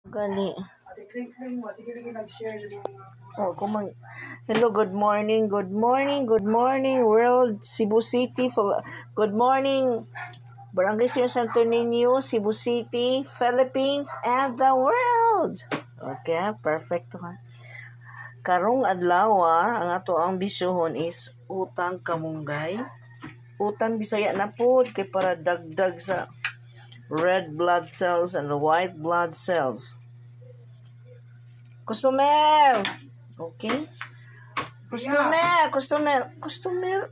Gani. Ate Kring mo, sige lagi nag-share sa mga Oh, kumang Hello, good morning. Good morning. Good morning, world Cebu City. Good morning, Barangay Sir Santo Niño, Cebu City, Philippines, and the world. Okay, perfect ha. Karong adlaw, ang ato ang bisyuhon is utang kamunggay. Utan bisaya na pud kay para dagdag sa red blood cells and white blood cells. Customer! Okay? Customer.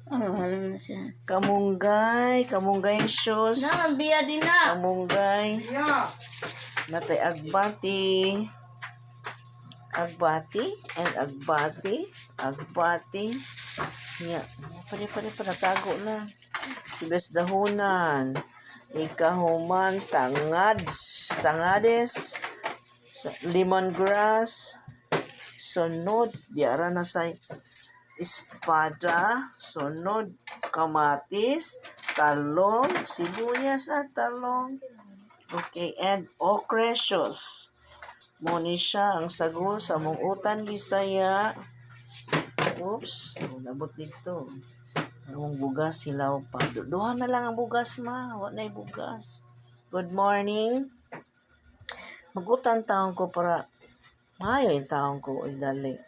Ano na siya? Kamunggay shoes. Biya din na. Kamunggay. Yeah. Natay agbati and agbati. Nya, pare natago na. Sibes dahonan. Ikahuman tangades, lemongrass, sunod diara na sa espada, sunod kamatis, talong, sibuyas at talong. Okay, and okra sauce. Muni siya ang sagol sa mong utan bisaya. Oops, nabot dito. Ang bugas hilaw pa. Duha na lang ang bugas ma. Wa na'y bugas. Good morning. Magutan taon ko para mayo yung taon ko. Dali.